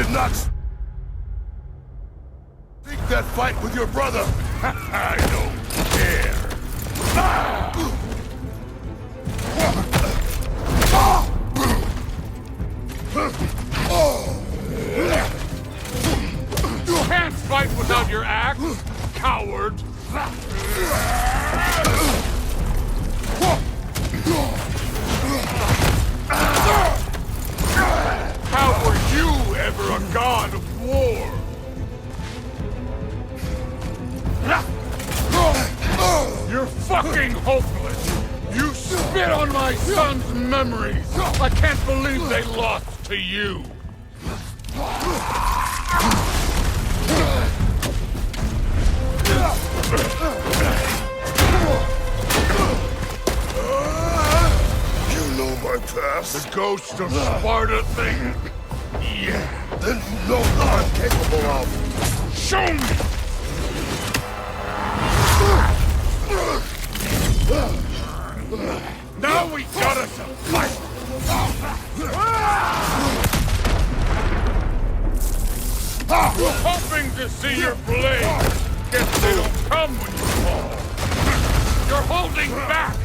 did not think that fight with your brother. I don't care. You can't fight without your axe, coward! How were you ever a god of war? You're fucking hopeless! You spit on my son's memories! I can't believe they lost to you! You know my past. The ghost of Sparta thing? Yeah. Then you know what I'm capable of. Show me! Now we got us a fight! Hoping to see your blade! Guess they don't come when you fall! You're holding back!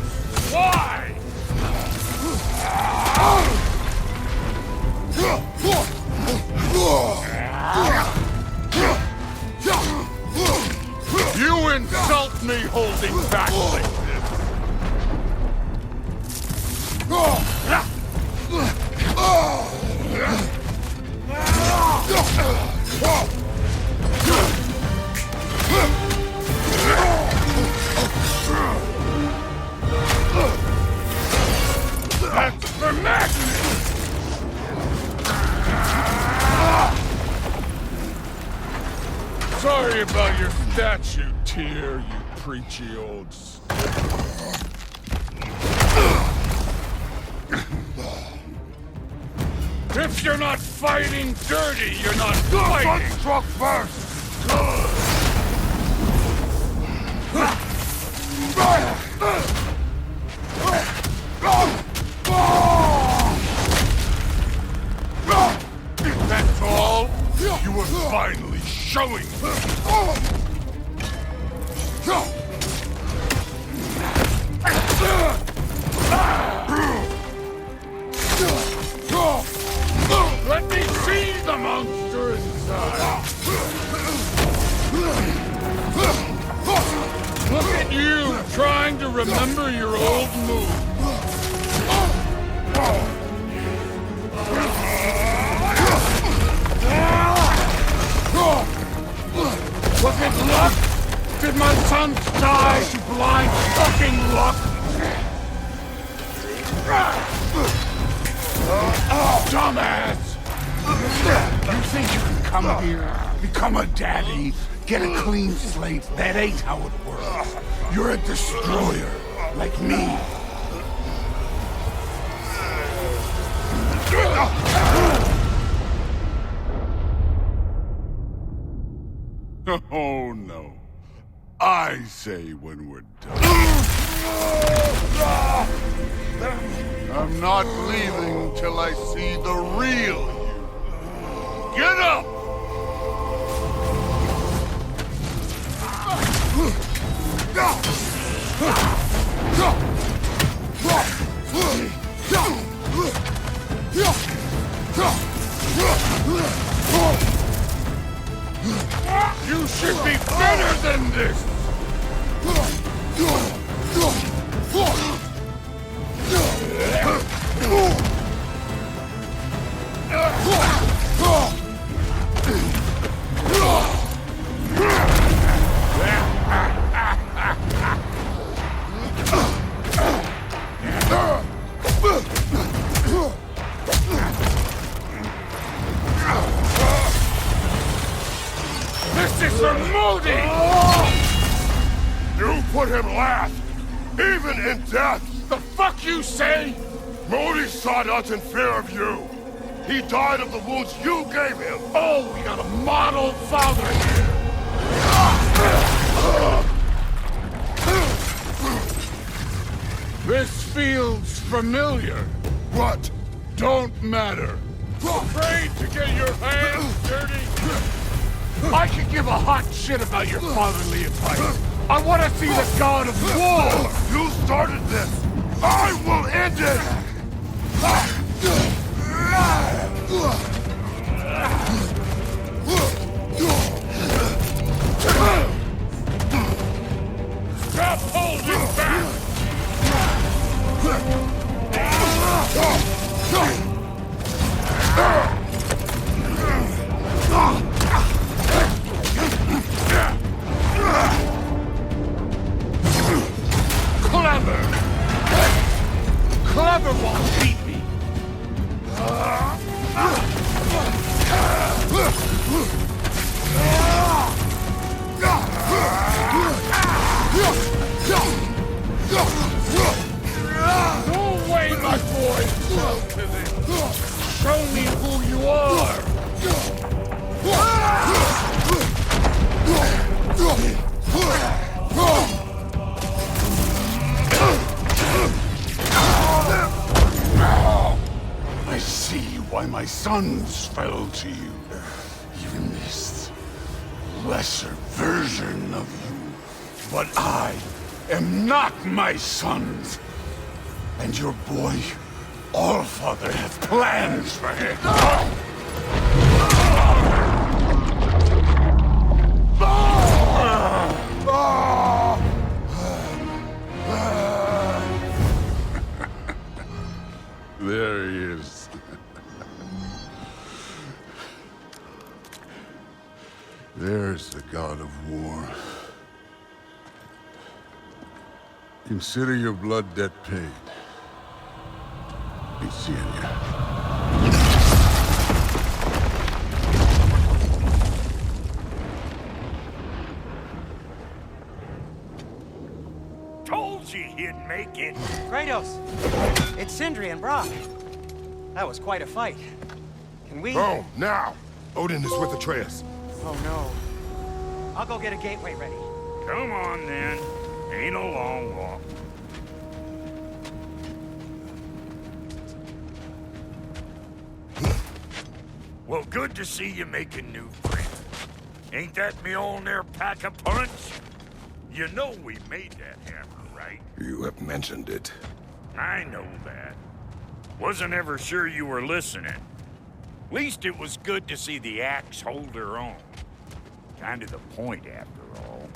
Why? You insult me holding back like this! That's for madness! Sorry about your statue, Tyr, you preachy old If you're not fighting dirty, you're not fighting! Struck first! If that's all, you were finally showing Let me see the monster inside! Look at you, trying to remember your old move. Was it luck? Did my son die to blind fucking luck? Dumbass! You think you can come here, become a daddy, get a clean slate? That ain't how it works. You're a destroyer, like me. Oh no. I say when we're done. I'm not leaving till I see the real you. Get up! You should be better than this! This is for Modi! You put him last, even in death! The fuck you say? Modi sought us in fear of you. He died of the wounds you gave him. Oh, we got a model father here. This feels familiar. What? Don't matter. Afraid to get your hands dirty? I could give a hot shit about your fatherly advice. I want to see the god of war! You started this! I will end it! Stop holding back! Clever! Clever won't beat me! No way, my boy! Show me who you are! I see why my sons fell to you. Even this lesser version of you. But I am not my sons. And your boy, Allfather, has plans for him. There he is. There's the god of war. Consider your blood debt paid. Be seeing you. Told you he'd make it. Kratos, it's Sindri and Brock. That was quite a fight. Can we... Oh, now! Odin is with Atreus. Oh, no. I'll go get a gateway ready. Come on, then. Ain't a long walk. Well, good to see you making new friends. Ain't that me own there pack a punch? You know we made that hammer, right? You have mentioned it. I know that. Wasn't ever sure you were listening. Least it was good to see the axe hold her own. Kind of the point, after all.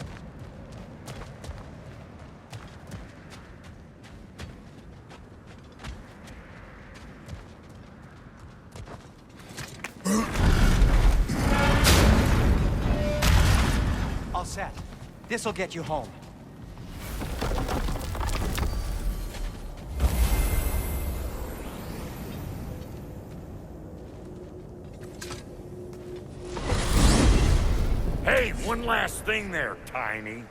All set. This'll get you home. Hey, one last thing there, Tiny.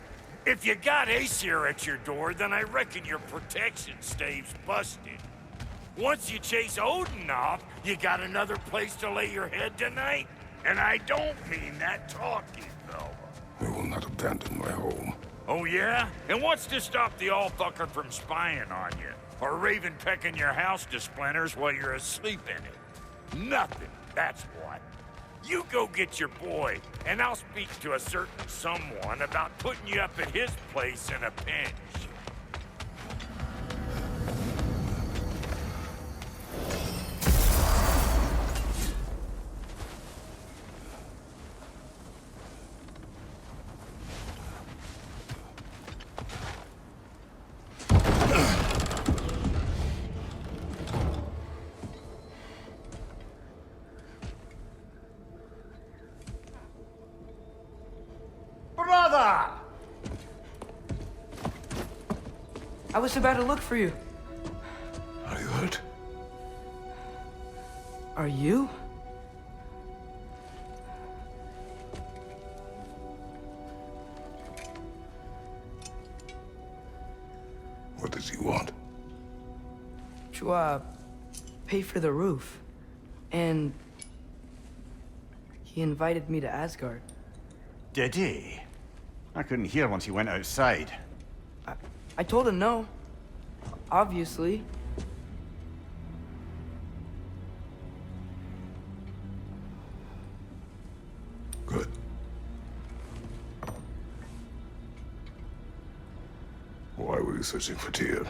If you got Aesir at your door, then I reckon your protection stave's busted. Once you chase Odin off, you got another place to lay your head tonight? And I don't mean that talking, fella. I will not abandon my home. Oh, yeah? And what's to stop the all-fucker from spying on you? Or Raven pecking your house to splinters while you're asleep in it? Nothing, that's what. You go get your boy, and I'll speak to a certain someone about putting you up at his place in a pinch. Brother! I was about to look for you. Are you hurt? Are you? What does he want? To, pay for the roof. And... he invited me to Asgard. Did he? I couldn't hear once he went outside. I told him no. Obviously. you searching for Tyr?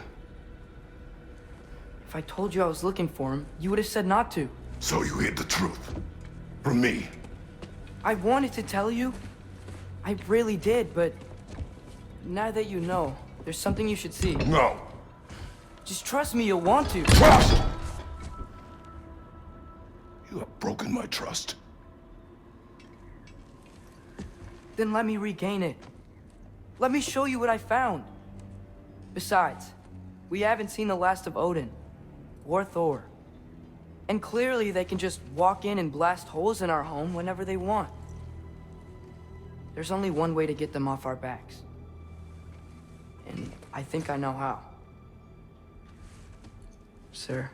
If I told you I was looking for him, you would have said not to. So you hid the truth. From me. I wanted to tell you. I really did, but... now that you know, there's something you should see. No. Just trust me, you'll want to. Trust! You have broken my trust. Then let me regain it. Let me show you what I found. Besides, we haven't seen the last of Odin. Or Thor. And clearly they can just walk in and blast holes in our home whenever they want. There's only one way to get them off our backs. And I think I know how. Sir.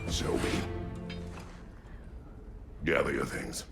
Show me. Gather your things.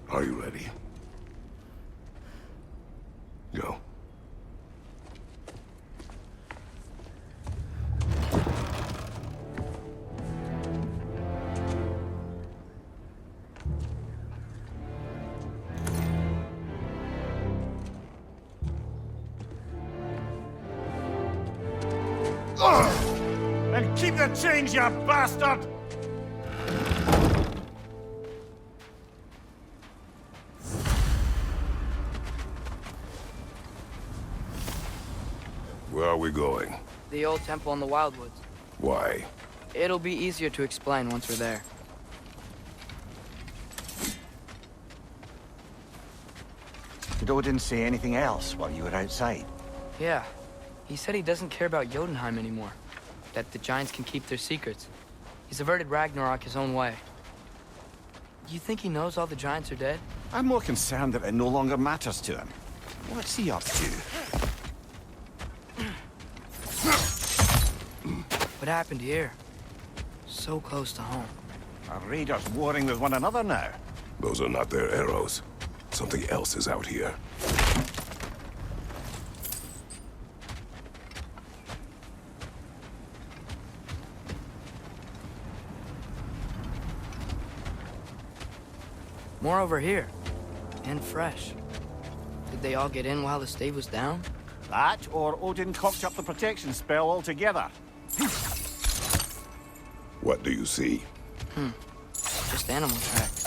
Are you ready? Go. And keep the change, you bastard! Where are we going? The old temple in the Wildwoods. Why? It'll be easier to explain once we're there. Did Odin say anything else while you were outside? Yeah. He said he doesn't care about Jotunheim anymore. That the giants can keep their secrets. He's averted Ragnarok his own way. You think he knows all the giants are dead? I'm more concerned that it no longer matters to him. What's he up to? What happened here? So close to home. Our raiders warring with one another now. Those are not their arrows. Something else is out here. More over here. And fresh. Did they all get in while the stave was down? That, or Odin cocked up the protection spell altogether. What do you see? Just animal tracks.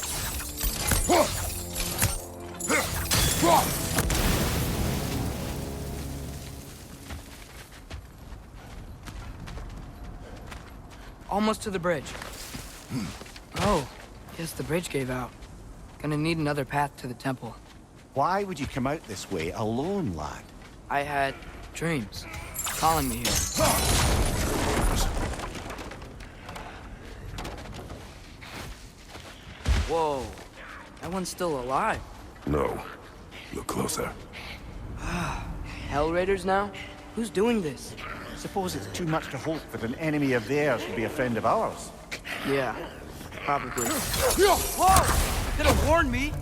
Almost to the bridge. Oh, guess the bridge gave out. Gonna need another path to the temple. Why would you come out this way alone, lad? I had dreams calling me here. Whoa, that one's still alive. No. Look closer. Hell Raiders now? Who's doing this? Suppose it's too much to hope that an enemy of theirs would be a friend of ours. Yeah, probably. Whoa! Could have warned me!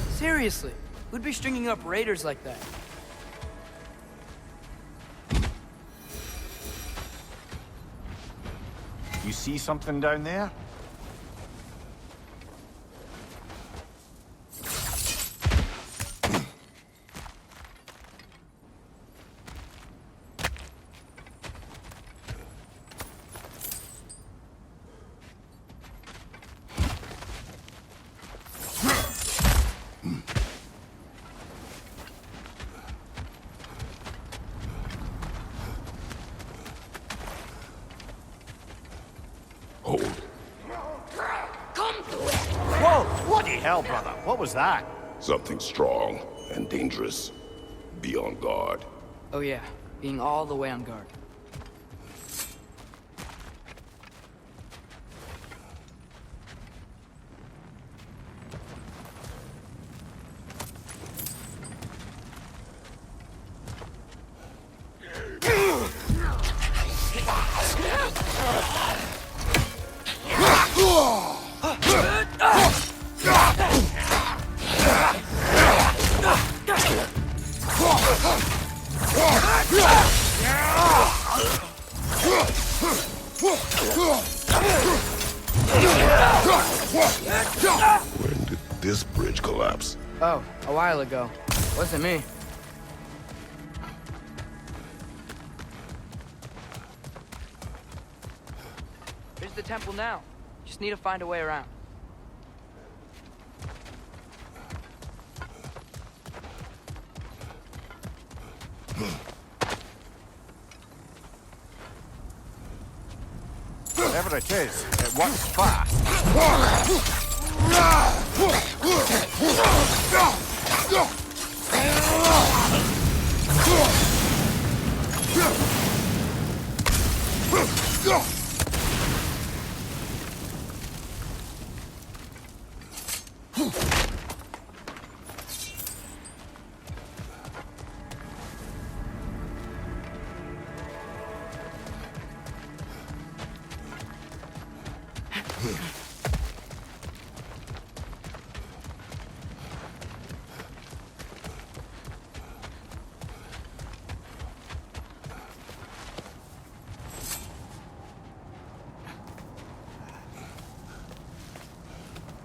Seriously, who'd be stringing up raiders like that? You see something down there? Hold. Whoa! Bloody hell, brother! What was that? Something strong and dangerous. Be on guard. Oh yeah, being all the way on guard. When did this bridge collapse? Oh, a while ago. Wasn't me. Here's the temple now. Just need to find a way around. Whatever it is, it works fast.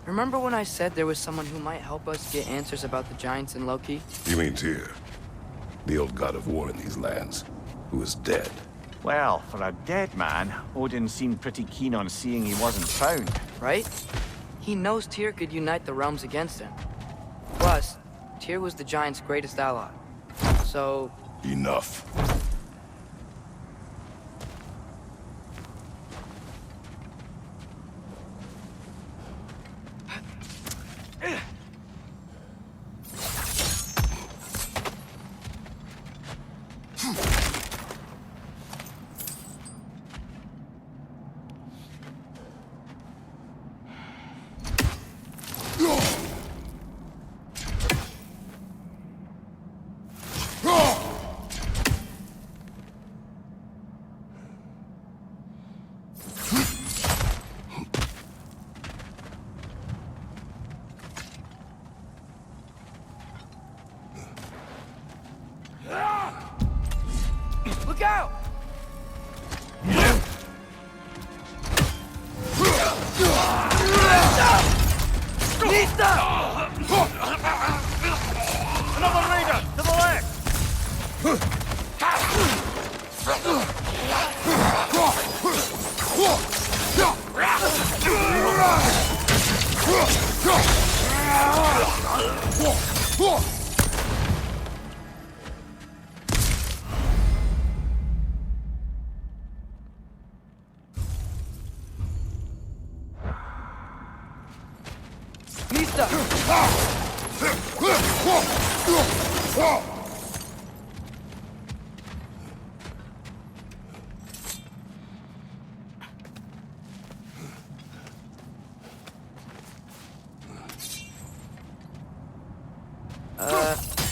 Remember when I said there was someone who might help us get answers about the giants and Loki? You mean Tyr? The old god of war in these lands, who is dead. Well, for a dead man, Odin seemed pretty keen on seeing he wasn't found. Right? He knows Tyr could unite the realms against him. Plus, Tyr was the giants' greatest ally. So... Enough. Look out! Another raider! To the left!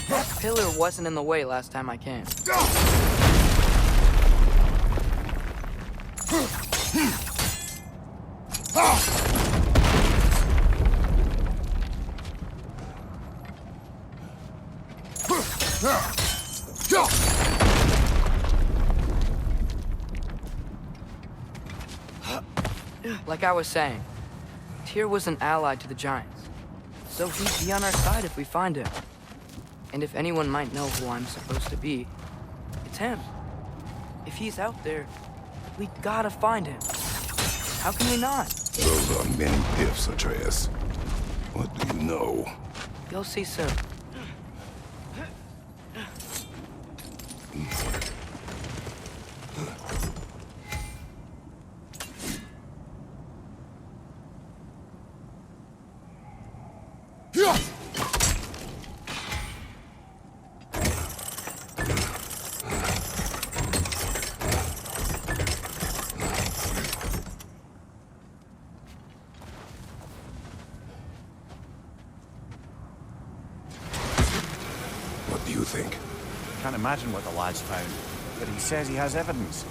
That pillar wasn't in the way last time I came. Like I was saying, Tyr was an ally to the Giants, so he'd be on our side if we find him. And if anyone might know who I'm supposed to be, it's him. If he's out there, we gotta find him. How can we not? Those are many ifs, Atreus. What do you know? You'll see soon. What do you think? Can't imagine what the lad's found, but he says he has evidence.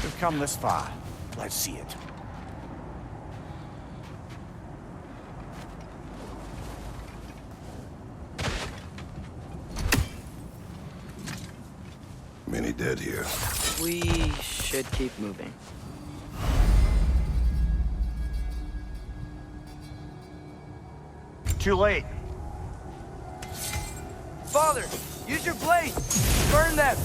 We've come this far. Let's see it. Many dead here. We should keep moving. Too late. Father, use your blade! Burn them!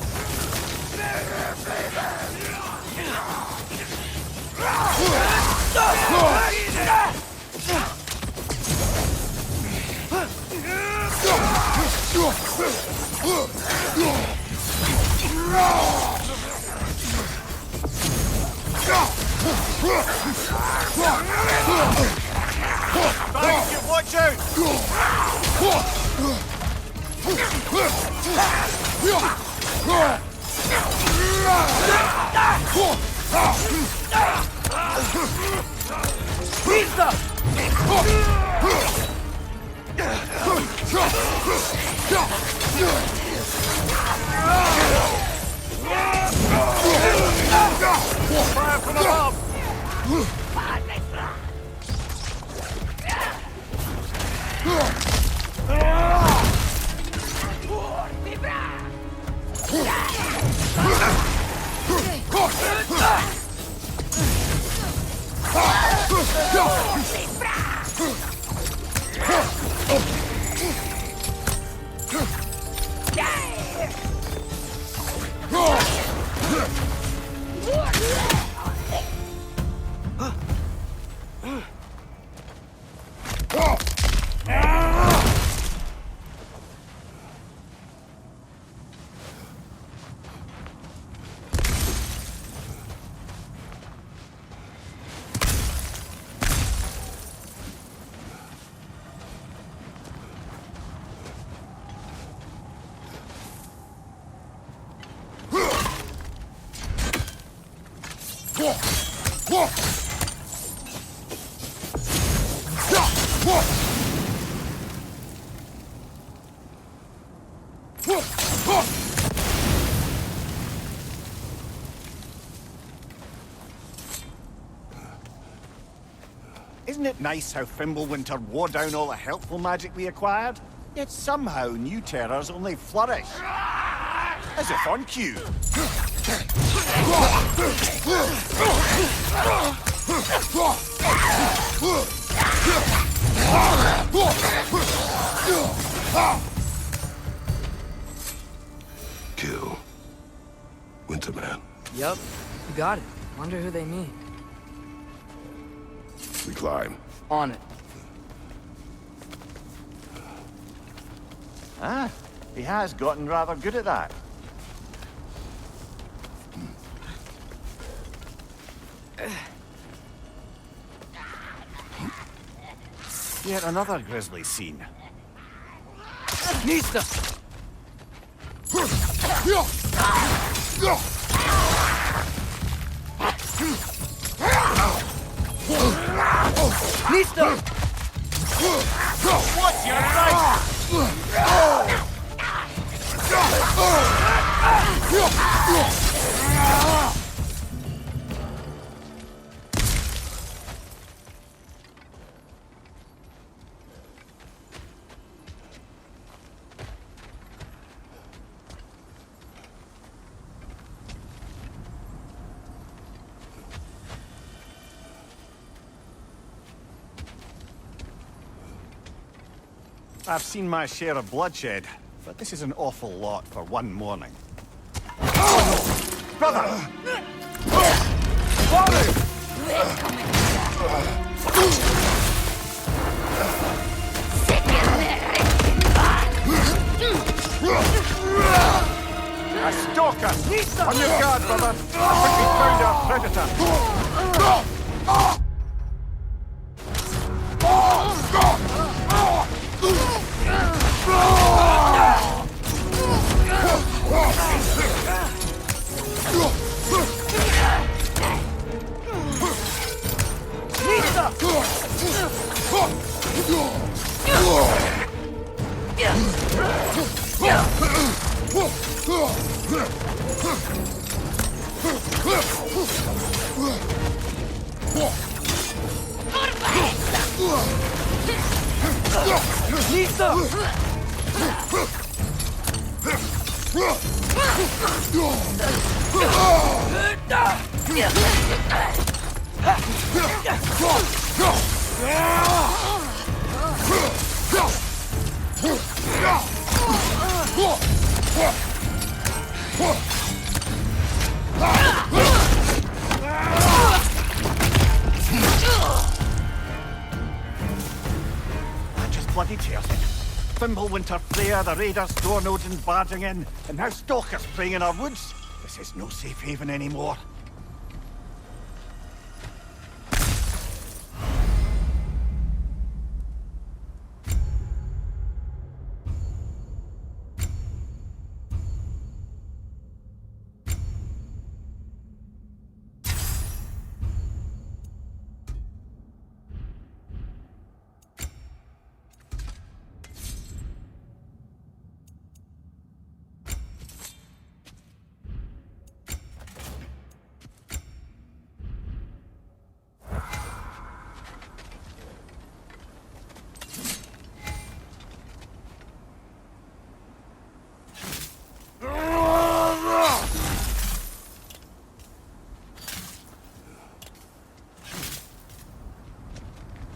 Watch out! Fire from above! Isn't it nice how Fimbulwinter wore down all the helpful magic we acquired? Yet somehow new terrors only flourish. As if on cue. Kill. Winterman. Yup, you got it. Wonder who they mean. We climb. On it. Ah, he has gotten rather good at that. Yet another grisly scene. Nista! Nista! What's your right? I've seen my share of bloodshed, but this is an awful lot for one morning. Brother! A stalker! On your guard, brother! I think we found our predator! Bloody tears it. Fimbulwinter Freya, the raiders, Dornodin barging in, and now stalkers preying in our woods. This is no safe haven anymore.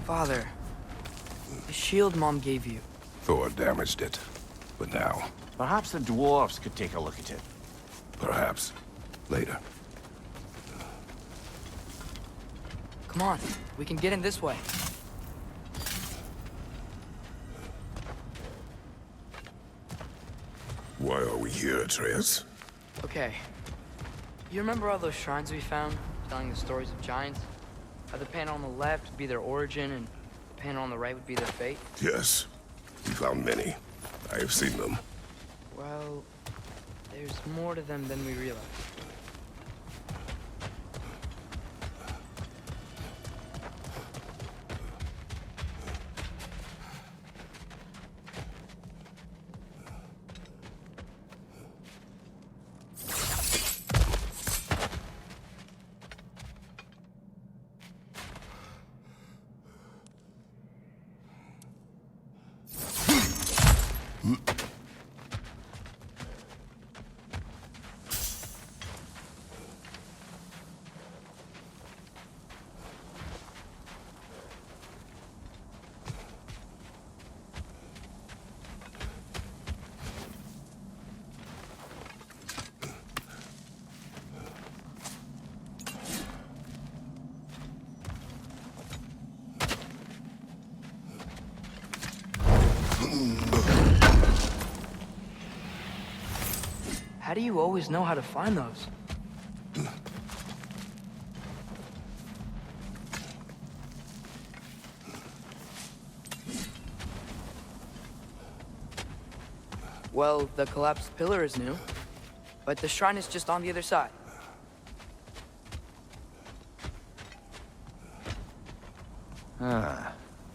Father, the shield Mom gave you. Thor damaged it. But now, Perhaps the dwarves could take a look at it. perhaps, later. Come on, we can get in this way. Why are we here, Atreus? Okay. You remember all those shrines we found, telling the stories of giants? How the panel on the left would be their origin, and the panel on the right would be their fate? Yes. We found many. I have seen them. Well, there's more to them than we realize. How do you always know how to find those? Well, the collapsed pillar is new, but the shrine is just on the other side. Ah,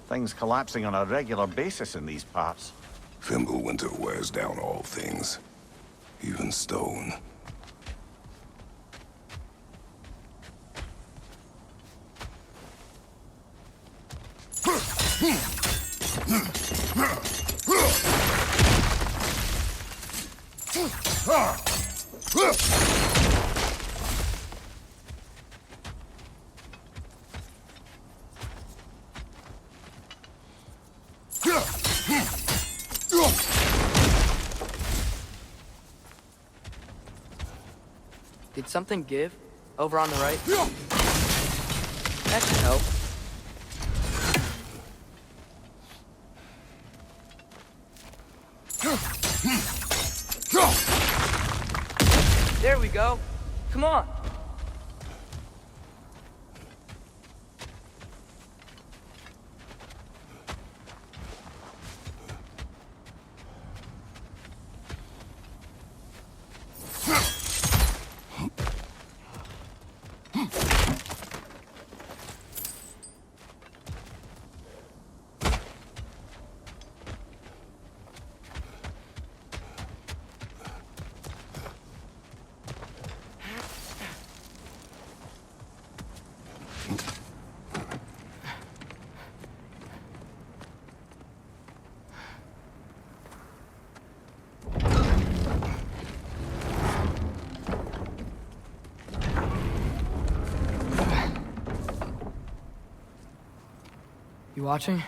things collapsing on a regular basis in these parts. Fimbulwinter wears down all things, even stone. Did something give? Over on the right? That should help. There we go. Come on. You watching?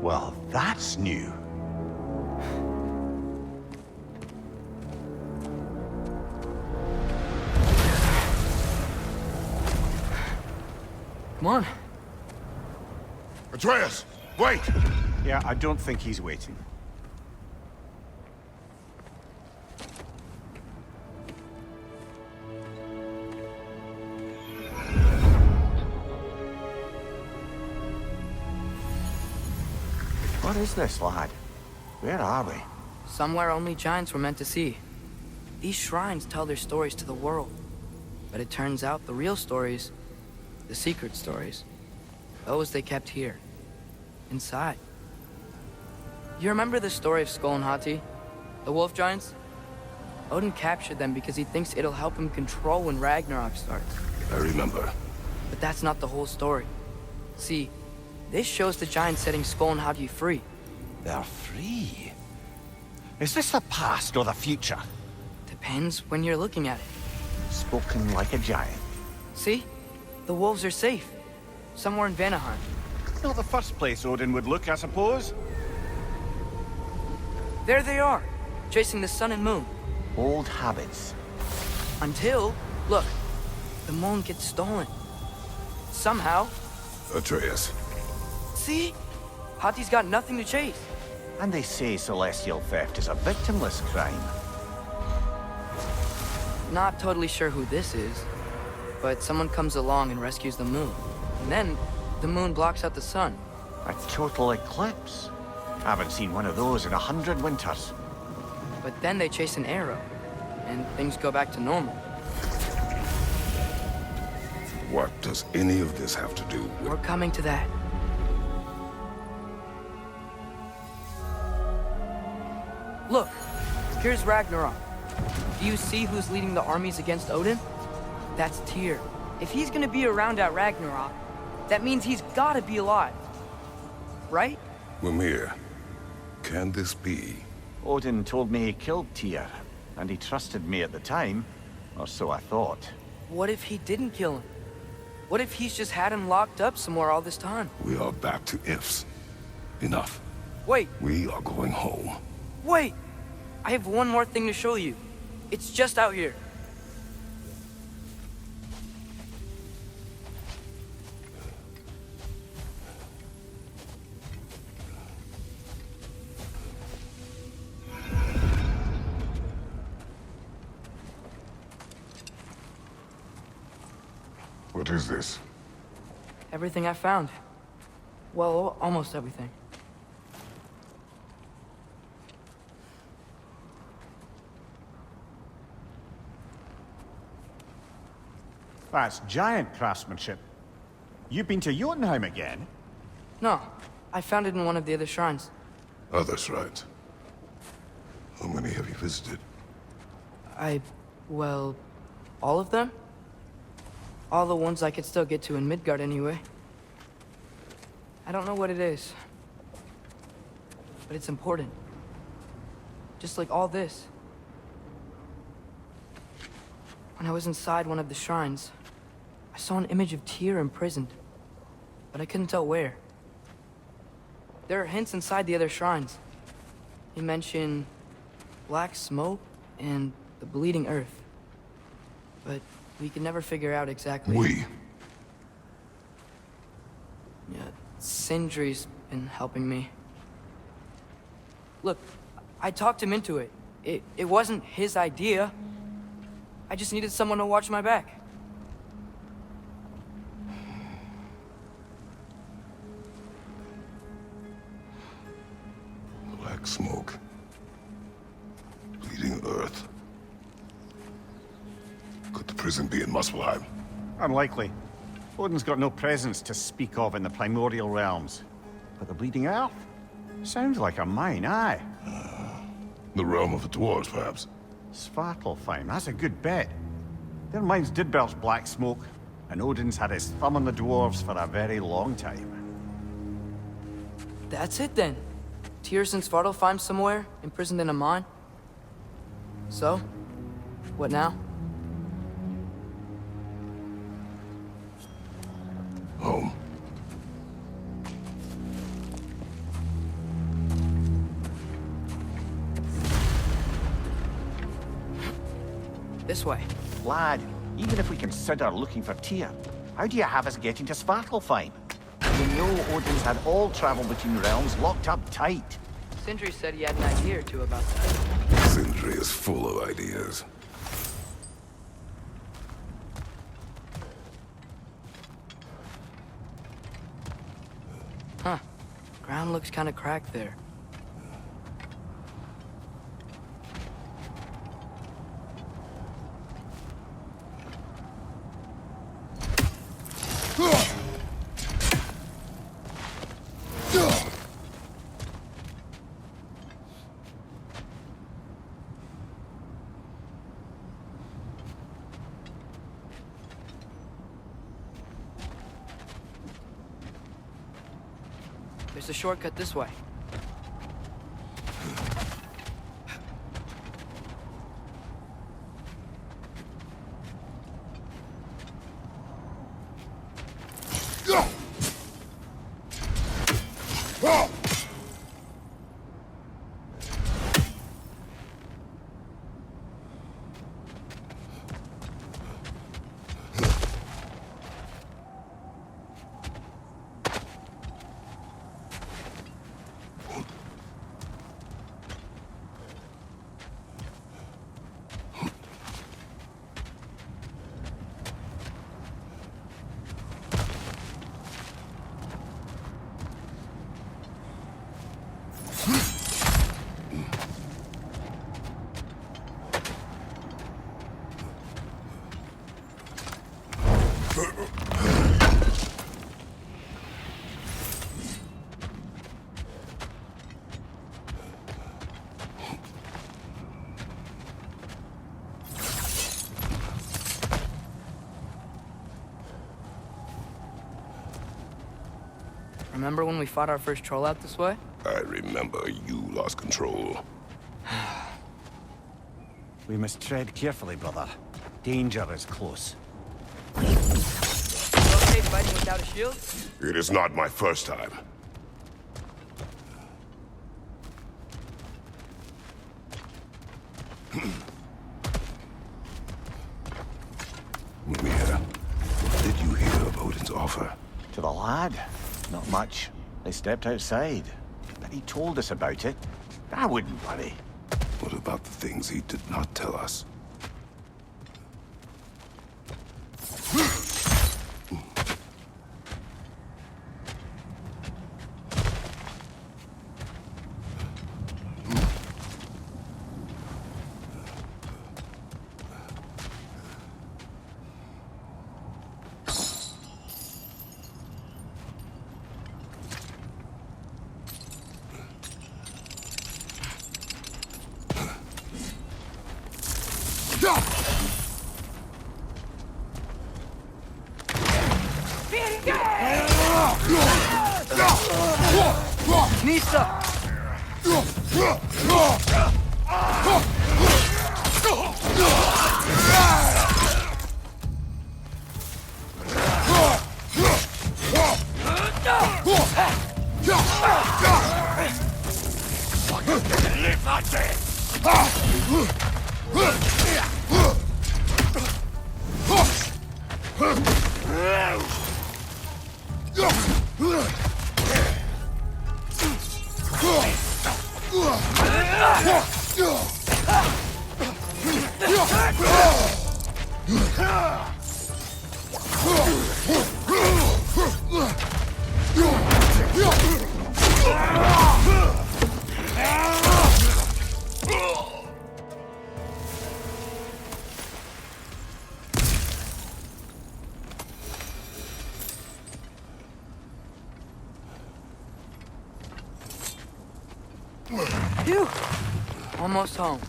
Well, that's new. Come on. Atreus, wait! Yeah, I don't think he's waiting. What is this, lad? Where are we? Somewhere only giants were meant to see. These shrines tell their stories to the world. But it turns out the real stories, the secret stories, those they kept here, inside. You remember the story of Skull and Hati, the wolf giants? Odin captured them because he thinks it'll help him control when Ragnarok starts. I remember. But that's not the whole story. See, this shows the giants setting Skull and Hati free. They're free. Is this the past or the future? Depends when you're looking at it. Spoken like a giant. See? The wolves are safe. Somewhere in Vanaheim. Not the first place Odin would look, I suppose. There they are, chasing the sun and moon. Old habits. Until, look, the moon gets stolen. Somehow. Atreus. See? Hati's got nothing to chase. And they say celestial theft is a victimless crime. Not totally sure who this is, but someone comes along and rescues the moon. And then, the moon blocks out the sun. A total eclipse. Haven't seen one of those in 100 winters. But then they chase an arrow, and things go back to normal. What does any of this have to do with... We're coming to that. Look, here's Ragnarok. Do you see who's leading the armies against Odin? That's Tyr. If he's gonna be around at Ragnarok, that means he's gotta be alive. Right? Mimir, can this be? Odin told me he killed Tyr, and he trusted me at the time, or so I thought. What if he didn't kill him? What if he's just had him locked up somewhere all this time? We are back to ifs. Enough. Wait, We are going home. wait! I have one more thing to show you. It's just out here. What is this? Everything I found. Well, almost everything. That's giant craftsmanship. You've been to Jotunheim again? No, I found it in one of the other shrines. Other shrines. How many have you visited? Well, all of them? All the ones I could still get to in Midgard anyway. I don't know what it is. But it's important. Just like all this. When I was inside one of the shrines, I saw an image of Tyr imprisoned. But I couldn't tell where. There are hints inside the other shrines. They mention black smoke and the bleeding earth. But we could never figure out exactly... We? Yeah, Sindri's been helping me. Look, I talked him into it. It wasn't his idea. I just needed someone to watch my back. Black smoke. Bleeding earth. Could the prison be in Muspelheim? Unlikely. Odin's got no presence to speak of in the primordial realms. But the Bleeding Earth? Sounds like a mine, aye. The realm of the dwarves, perhaps? Svartalfheim, that's a good bet. Their mines did belch black smoke, and Odin's had his thumb on the dwarves for a very long time. That's it then. Tyr's in Svartalfheim somewhere, imprisoned in a mine. So, what now? Home. This way. Lad, even if we consider looking for Tyr, how do you have us getting to Svartalfheim? You know Odin's had all travel between realms locked up tight. Sindri said he had an idea or two about that. Sindri is full of ideas. Huh. Ground looks kind of cracked there. There's a shortcut this way. Remember when we fought our first troll out this way? I remember you lost control. We must tread carefully, brother. Danger is close. You okay fighting without a shield? It is not my first time. Mimir, what did you hear of Odin's offer? To the lad? Not much. They stepped outside. But he told us about it. I wouldn't worry. What about the things he did not tell us? Nisa! Phew! Almost home.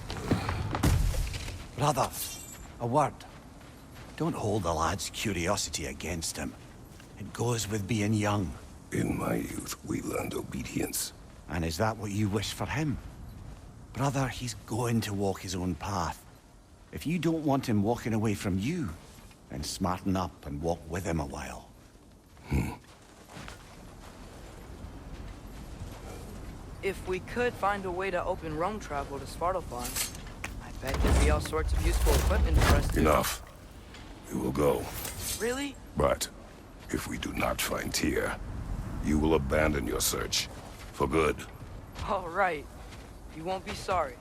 Brother, a word. Don't hold the lad's curiosity against him. It goes with being young. In my youth, we learned obedience. And is that what you wish for him? Brother, he's going to walk his own path. If you don't want him walking away from you, then smarten up and walk with him a while. If we could find a way to open roam travel to Svartalfheim, I bet there'd be all sorts of useful equipment for us to... Enough. We will go. Really? But if we do not find Tyr, you will abandon your search. For good. All right. You won't be sorry.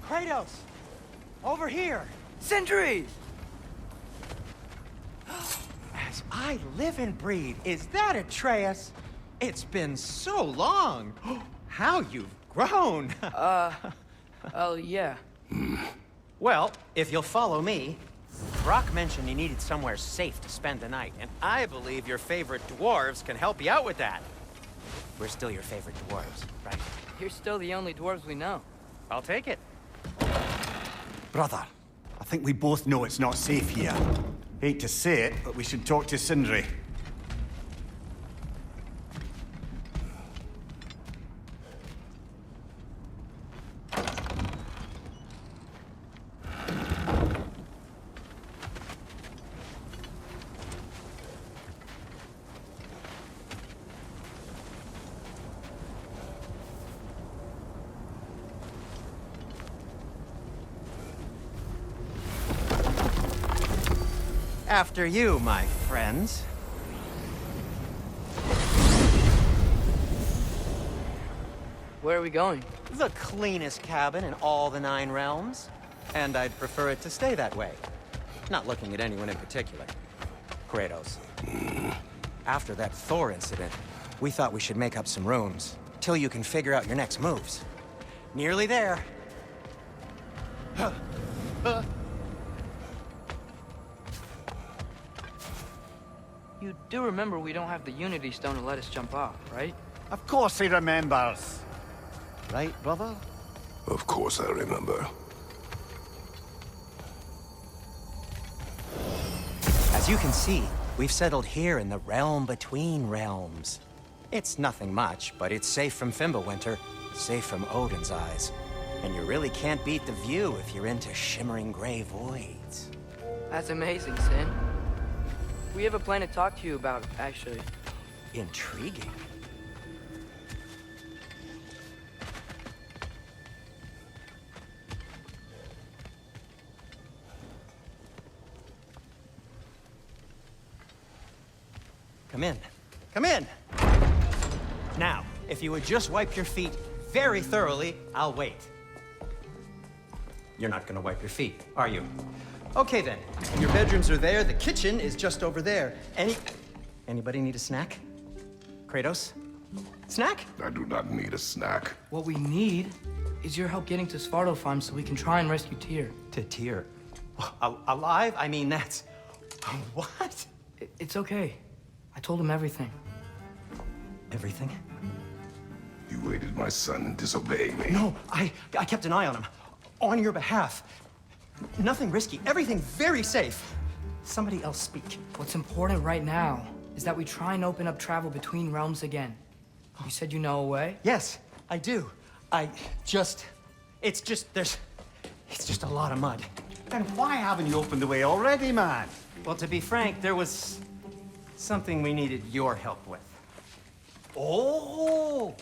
Kratos! Over here! Sentries! As I live and breathe, is that Atreus? It's been so long! How you've grown! Oh, yeah. Well, if you'll follow me, Brock mentioned you needed somewhere safe to spend the night, and I believe your favorite dwarves can help you out with that. We're still your favorite dwarves, right? You're still the only dwarves we know. I'll take it. Brother, I think we both know it's not safe here. Hate to say it, but we should talk to Sindri. After you, my friends. Where are we going? The cleanest cabin in all the 9 realms. And I'd prefer it to stay that way. Not looking at anyone in particular. Kratos. After that Thor incident, we thought we should make up some rooms, till you can figure out your next moves. Nearly there. You do remember we don't have the Unity Stone to let us jump off, right? Of course he remembers. Right, brother? Of course I remember. As you can see, we've settled here in the realm between realms. It's nothing much, but it's safe from Fimbulwinter, safe from Odin's eyes. And you really can't beat the view if you're into shimmering gray voids. That's amazing, Sin. We have a plan to talk to you about, actually. Intriguing. Come in. Come in! Now, if you would just wipe your feet very thoroughly, I'll wait. You're not gonna wipe your feet, are you? Okay then, your bedrooms are there, the kitchen is just over there. Anybody need a snack? Kratos? Snack? I do not need a snack. What we need is your help getting to Svartalfheim so we can try and rescue Tyr. To Tyr. Alive? I mean, that's... What? It's okay. I told him everything. Everything? You aided my son in disobeying me. No, I kept an eye on him. On your behalf. Nothing risky. Everything very safe. Somebody else speak. What's important right now is that we try and open up travel between realms again. You said you know a way? Yes, I do. It's just a lot of mud. Then why haven't you opened the way already, man? Well, to be frank, there was something we needed your help with. Oh!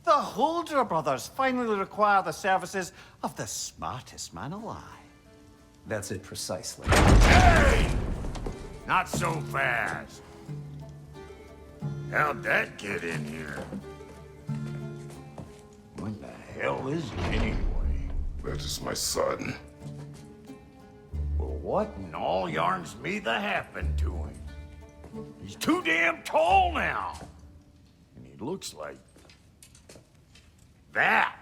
The Holder brothers finally require the services of the smartest man alive. That's it precisely. Hey! Not so fast. How'd that get in here? What the hell is he anyway? That is my son. Well, what in all yarns me that happened to him? He's too damn tall now. And he looks like... that.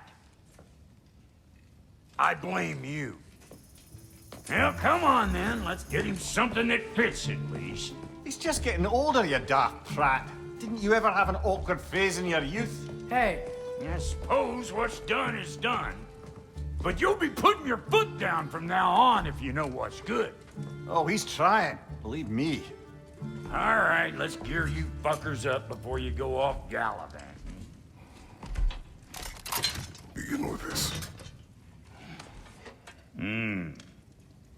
I blame you. Well, come on then. Let's get him something that fits at least. He's just getting older, you daft prat. Didn't you ever have an awkward phase in your youth? Hey, I suppose what's done is done. But you'll be putting your foot down from now on if you know what's good. Oh, he's trying. Believe me. All right, let's gear you fuckers up before you go off gallivanting. Begin with this.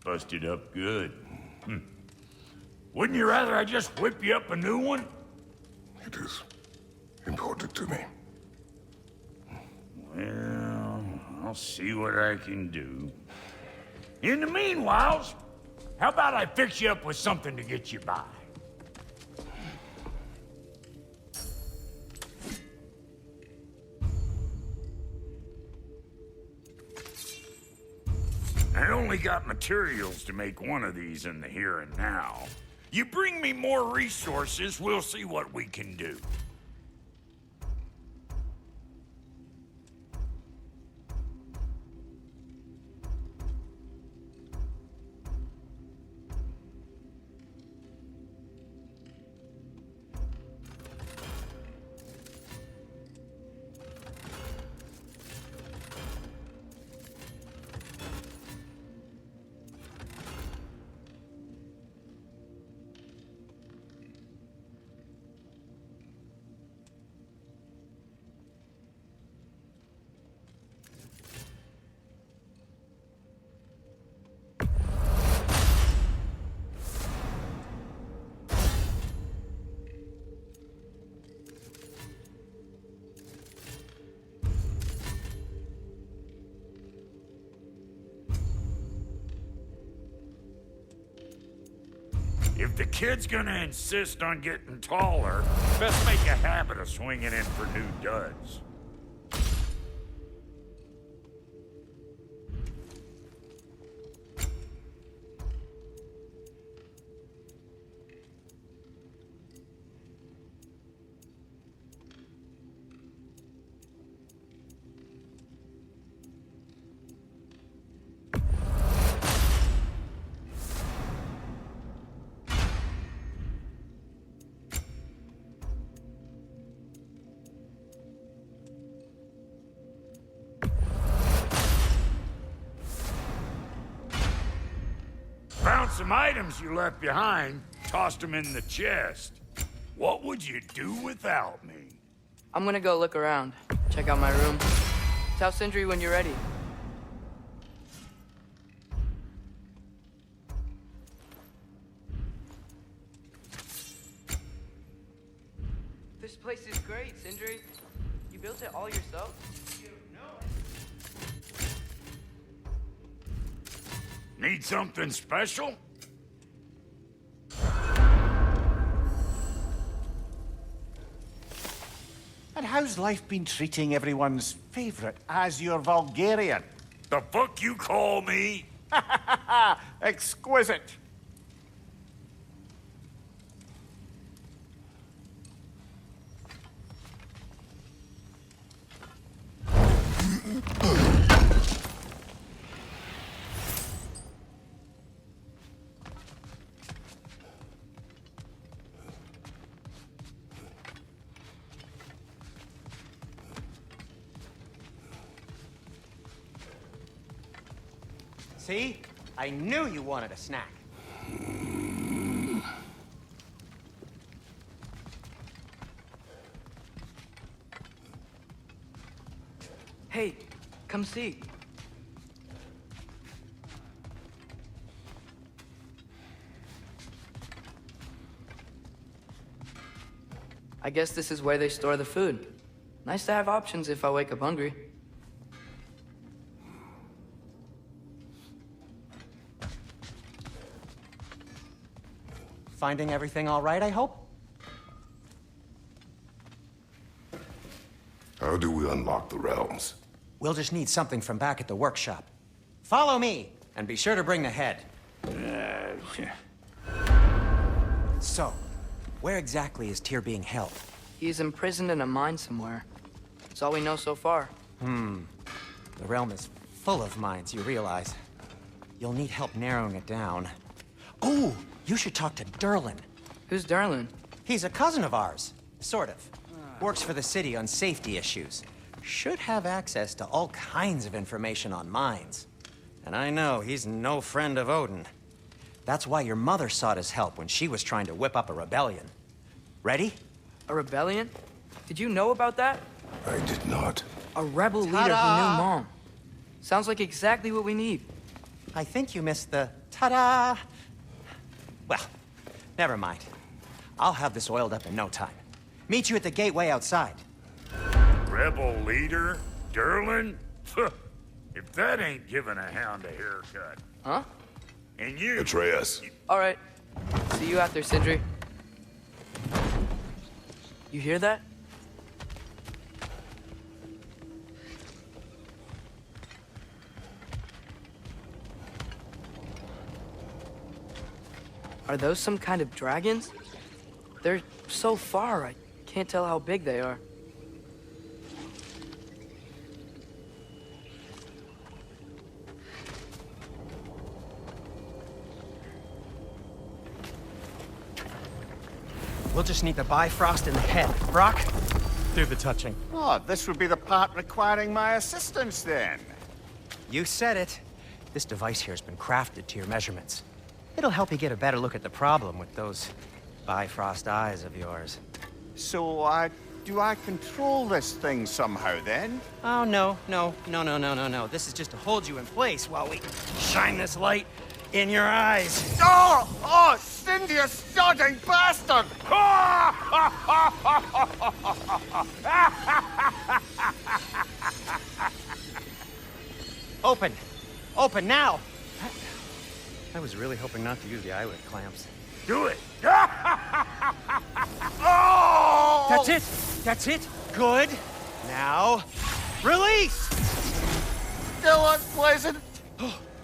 Busted up good. Wouldn't you rather I just whip you up a new one? It is important to me. Well, I'll see what I can do. In the meanwhile, how about I fix you up with something to get you by? I only got materials to make one of these in the here and now. You bring me more resources, we'll see what we can do. If the kid's gonna insist on getting taller, best make a habit of swinging in for new duds. Found some items you left behind, tossed them in the chest. What would you do without me? I'm gonna go look around. Check out my room. Tell Sindri when you're ready. This place is great, Sindri. You built it all yourself? Need something special? And how's life been treating everyone's favorite Azure Vulgarian? The fuck you call me? Exquisite. See? I knew you wanted a snack. Hey, come see. I guess this is where they store the food. Nice to have options if I wake up hungry. Finding everything all right, I hope? How do we unlock the realms? We'll just need something from back at the workshop. Follow me, and be sure to bring the head. So, where exactly is Tyr being held? He's imprisoned in a mine somewhere. That's all we know so far. The realm is full of mines, you realize. You'll need help narrowing it down. Oh, you should talk to Durlin. Who's Darlin? He's a cousin of ours, sort of. Works for the city on safety issues. Should have access to all kinds of information on mines. And I know he's no friend of Odin. That's why your mother sought his help when she was trying to whip up a rebellion. Ready? A rebellion? Did you know about that? I did not. A rebel leader who knew Mom. Sounds like exactly what we need. I think you missed the ta-da. Well, never mind. I'll have this oiled up in no time. Meet you at the gateway outside. Rebel leader? Durlin? If that ain't giving a hound a haircut. Huh? And you... Atreus. All right. See you out there, Sindri. You hear that? Are those some kind of dragons? They're so far, I can't tell how big they are. We'll just need the Bifrost in the head. Brock, do the touching. Oh, this would be the part requiring my assistance then. You said it. This device here has been crafted to your measurements. It'll help you get a better look at the problem with those Bifrost eyes of yours. So, do I control this thing somehow then? Oh, no. This is just to hold you in place while we shine this light in your eyes. Oh, Cindy, you sodding bastard! Open now! I was really hoping not to use the eyelid clamps. Do it! That's it! Good! Now, release! Still unpleasant.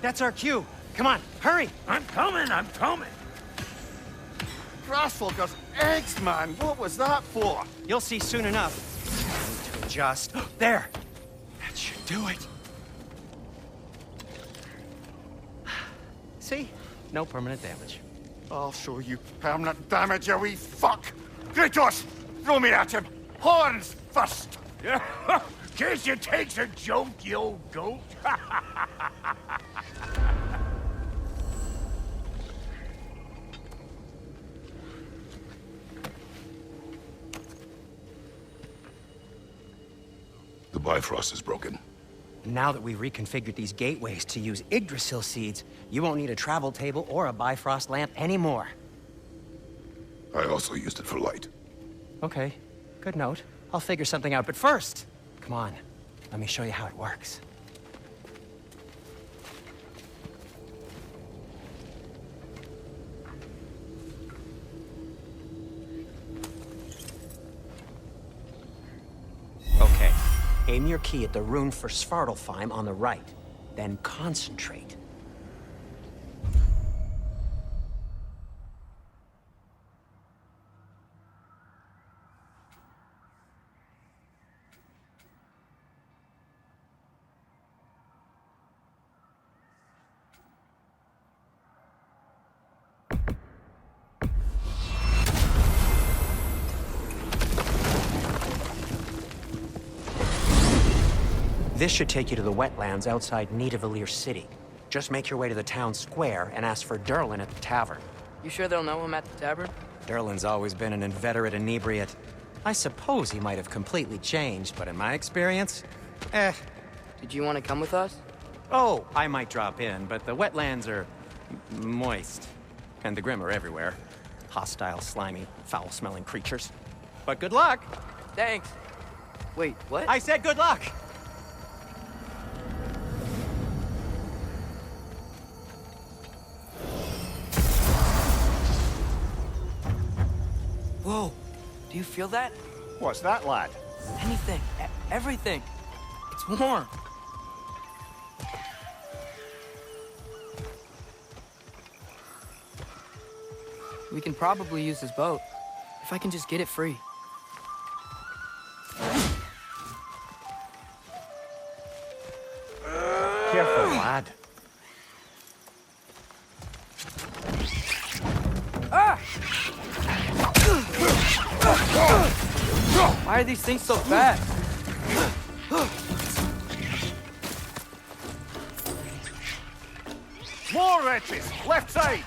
That's our cue. Come on, hurry! I'm coming! Grassfogger's eggs, man. What was that for? You'll see soon enough. I need to adjust. There! That should do it. See? No permanent damage. I'll show you permanent damage, you wee fuck! Kratos! Throw me at him! Horns first! Guess you takes a joke, you old goat. The Bifrost is broken. Now that we've reconfigured these gateways to use Yggdrasil seeds, you won't need a travel table or a Bifrost lamp anymore. I also used it for light. Okay, good note. I'll figure something out, but first, come on, let me show you how it works. Okay, aim your key at the rune for Svartalfheim on the right, then concentrate. This should take you to the wetlands outside Nidavellir City. Just make your way to the town square and ask for Derlin at the tavern. You sure they'll know him at the tavern? Derlin's always been an inveterate inebriate. I suppose he might have completely changed, but in my experience, Did you want to come with us? Oh, I might drop in, but the wetlands are moist. And the Grim are everywhere. Hostile, slimy, foul-smelling creatures. But good luck! Thanks. Wait, what? I said good luck! Whoa. Do you feel that? What's that, lad? Anything. Everything. It's warm. We can probably use this boat. If I can just get it free. Careful, lad. Why are these things so fast? More wretches! Left side!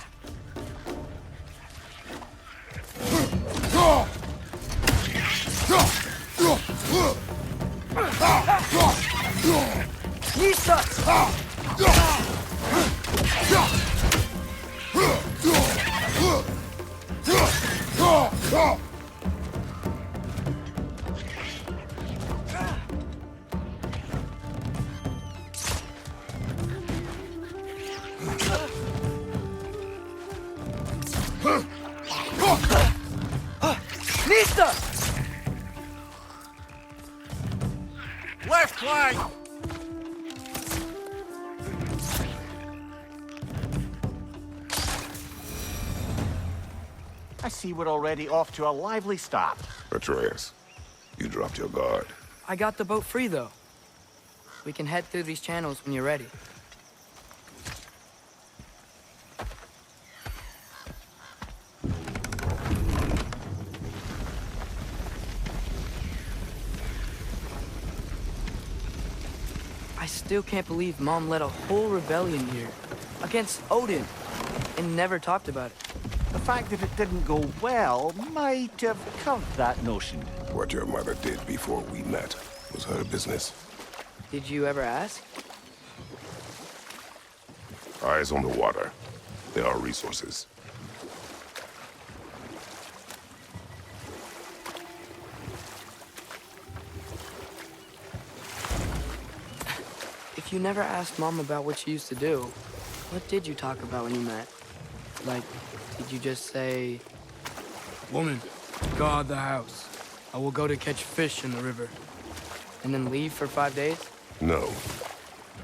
Left flank! I see we're already off to a lively start. Atreus, you dropped your guard. I got the boat free, though. We can head through these channels when you're ready. I still can't believe Mom led a whole rebellion here against Odin and never talked about it. The fact that it didn't go well might have curved that notion. What your mother did before we met was her business. Did you ever ask? Eyes on the water. There are resources. If you never asked Mom about what she used to do, what did you talk about when you met? Like, did you just say, "Woman, guard the house. I will go to catch fish in the river," and then leave for 5 days? No.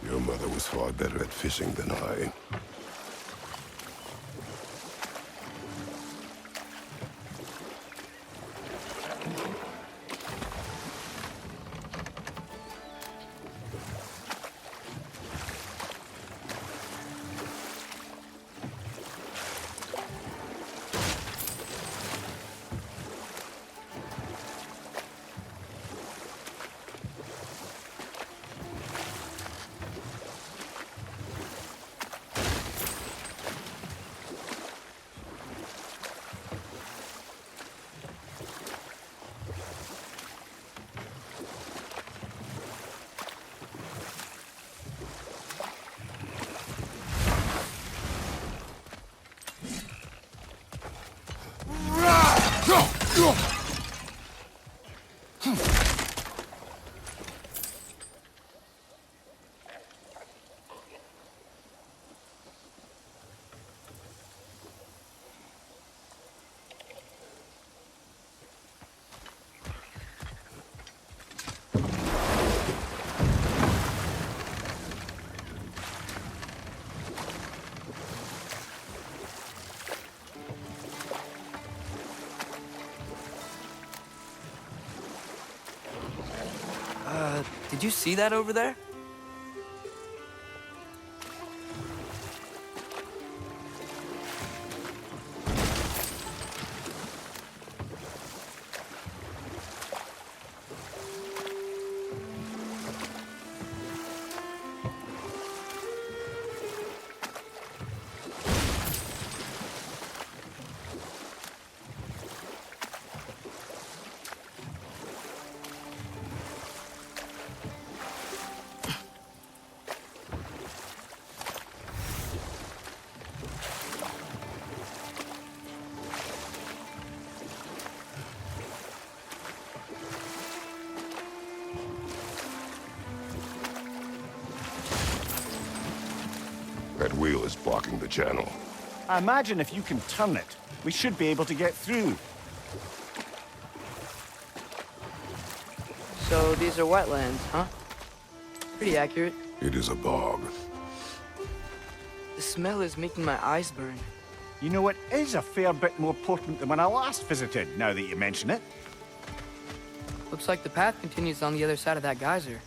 Your mother was far better at fishing than I. Did you see that over there? is blocking the channel. I imagine if you can turn it, we should be able to get through. So these are wetlands, huh? Pretty accurate. It is a bog. The smell is making my eyes burn. You know, it is a fair bit more potent than when I last visited, now that you mention it. Looks like the path continues on the other side of that geyser.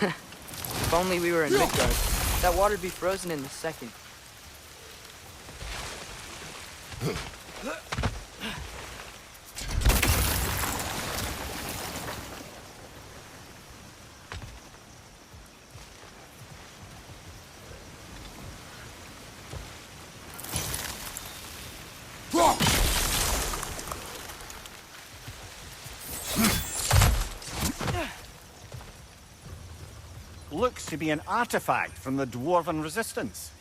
If only we were in Midgard, that water'd be frozen in a second. Looks to be an artifact from the Dwarven Resistance.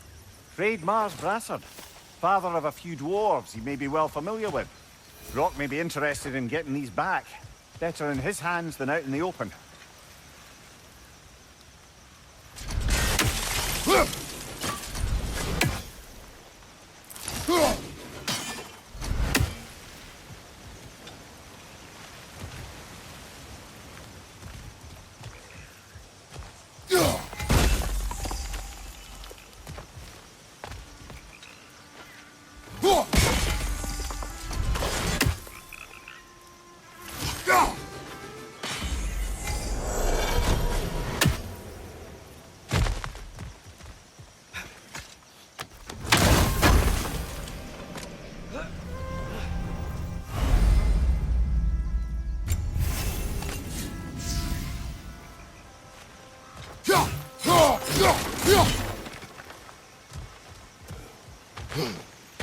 Freyd Mars Brassard, father of a few dwarves you may be well familiar with. Brock may be interested in getting these back. Better in his hands than out in the open.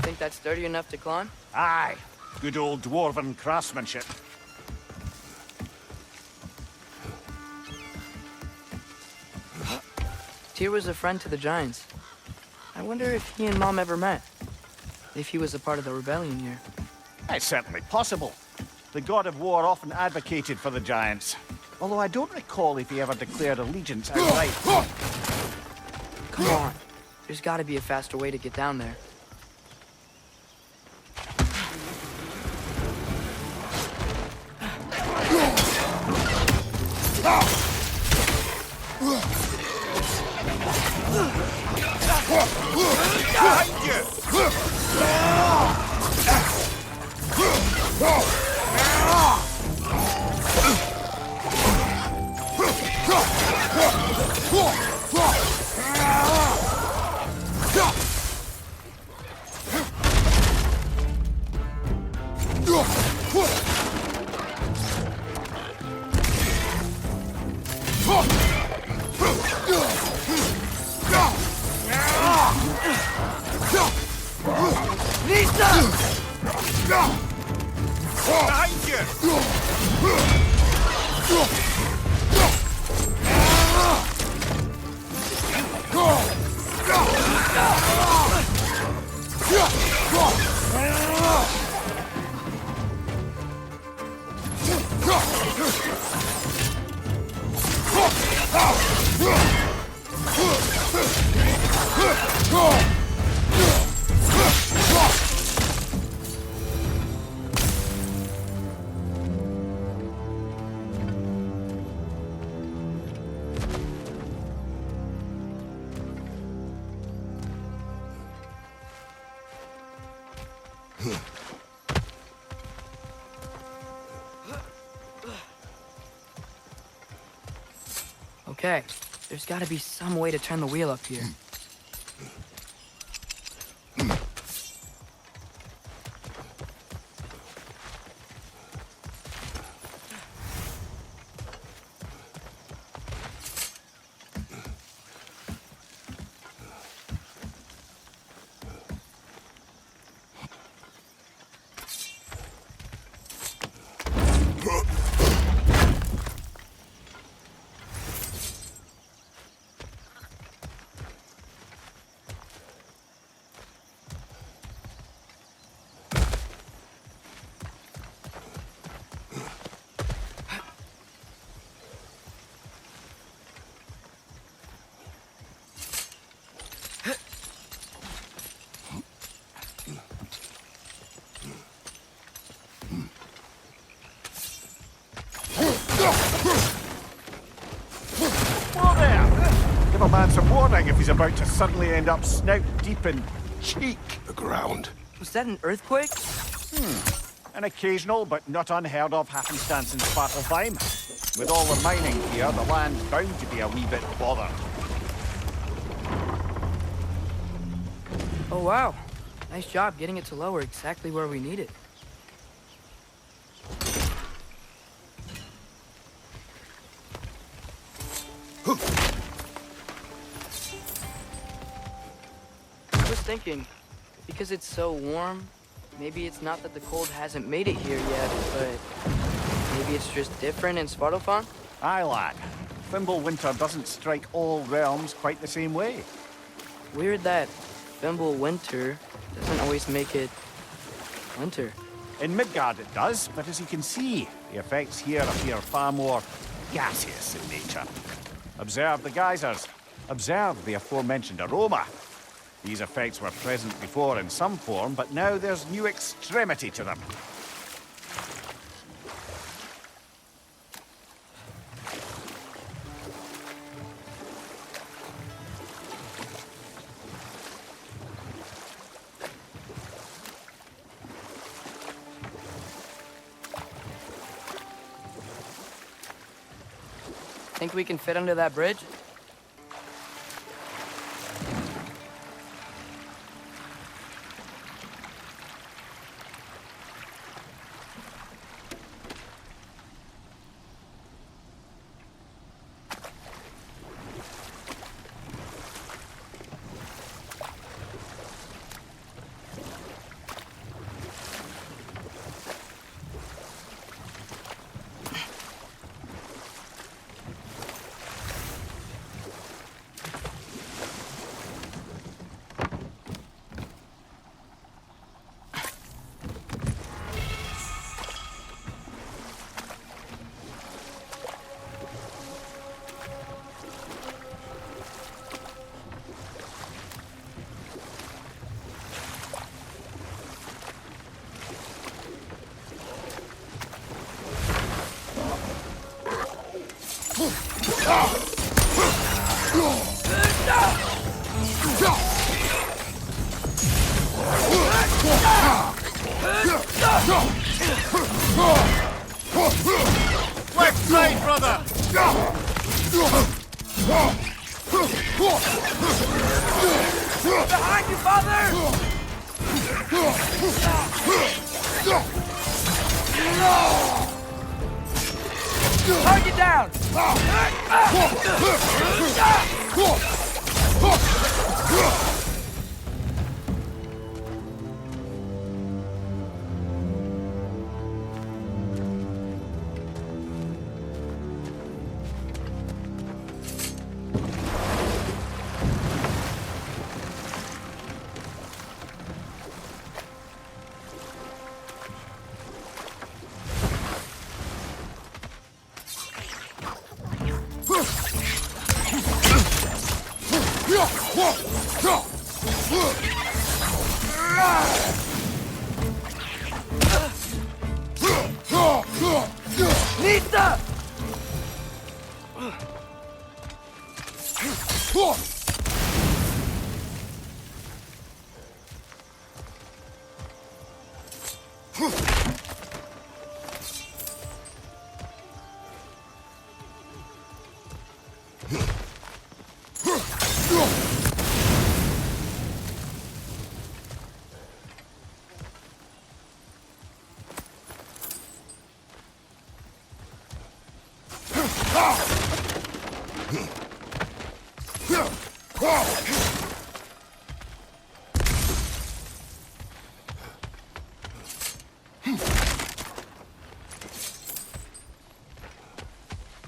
Think that's sturdy enough to climb? Aye, good old Dwarven craftsmanship. Tyr was a friend to the Giants. I wonder if he and Mom ever met. If he was a part of the rebellion here. It's certainly possible. The god of war often advocated for the Giants. Although I don't recall if he ever declared allegiance outright. Come on. There's gotta be a faster way to get down there. Okay, there's gotta be some way to turn the wheel up here. warning if he's about to suddenly end up snout deep in cheek. The ground. Was that an earthquake? An occasional but not unheard of happenstance in Svartalfheim. With all the mining here, the land's bound to be a wee bit bothered. Oh wow. Nice job getting it to lower exactly where we need it. I was thinking, because it's so warm, maybe it's not that the cold hasn't made it here yet, but maybe it's just different in Svartalfheim? Aye, lad. Thimble winter doesn't strike all realms quite the same way. Weird that Thimble winter doesn't always make it winter. In Midgard it does, but as you can see, the effects here appear far more gaseous in nature. Observe the geysers. Observe the aforementioned aroma. These effects were present before in some form, but now there's new extremity to them. Think we can fit under that bridge? Left side, brother! Behind you, father! Target down! Nita!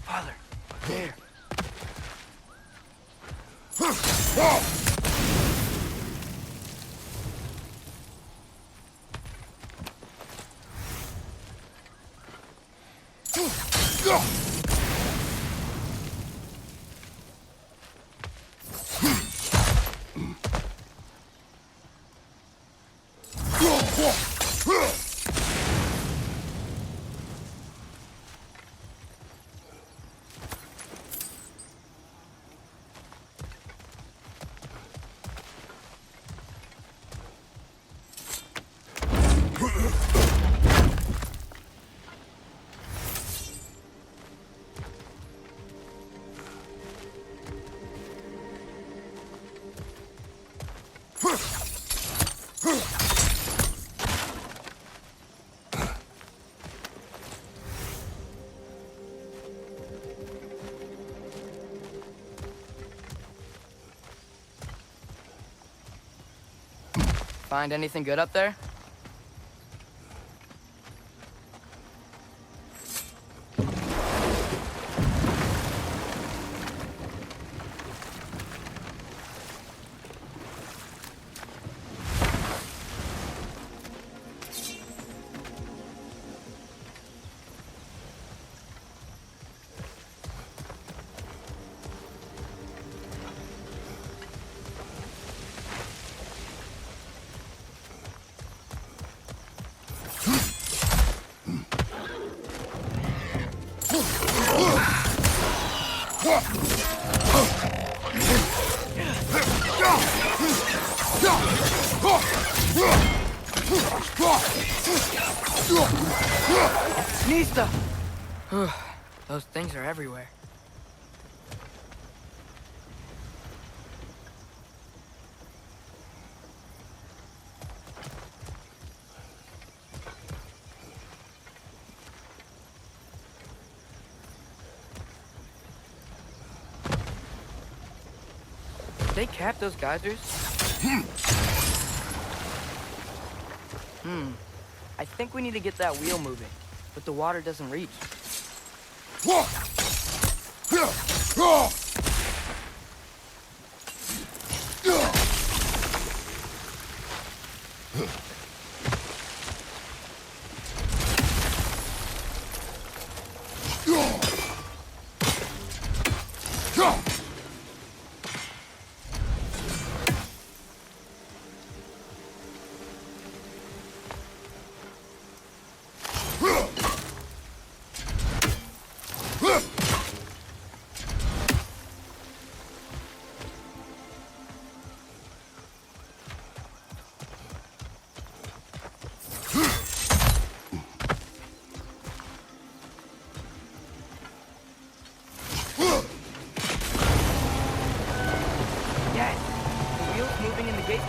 Father, there. Find anything good up there? Nista! Those things are everywhere. Did they cap those geysers? I think we need to get that wheel moving, but the water doesn't reach.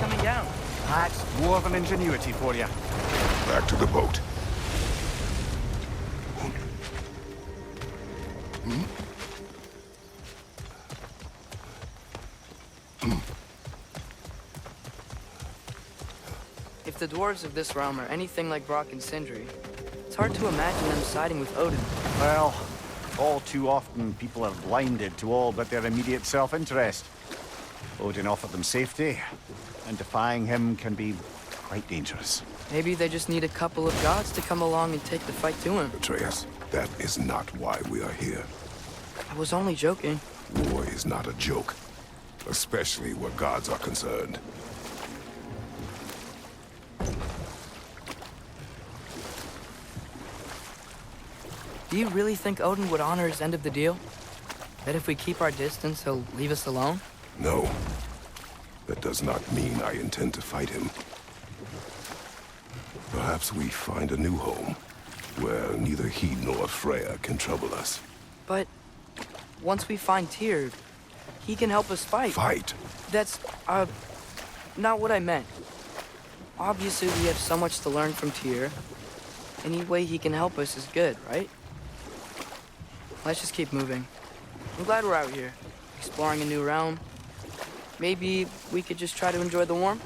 Coming down. That's dwarven ingenuity for you. Back to the boat. If the dwarves of this realm are anything like Brock and Sindri, it's hard to imagine them siding with Odin. Well, all too often people are blinded to all but their immediate self-interest. Odin offered them safety, and defying him can be quite dangerous. Maybe they just need a couple of gods to come along and take the fight to him. Atreus, that is not why we are here. I was only joking. War is not a joke, especially where gods are concerned. Do you really think Odin would honor his end of the deal? That if we keep our distance, he'll leave us alone? No. That does not mean I intend to fight him. Perhaps we find a new home, where neither he nor Freya can trouble us. But once we find Tyr, he can help us fight. Fight? That's, not what I meant. Obviously, we have so much to learn from Tyr. Any way he can help us is good, right? Let's just keep moving. I'm glad we're out here, exploring a new realm. Maybe we could just try to enjoy the warmth?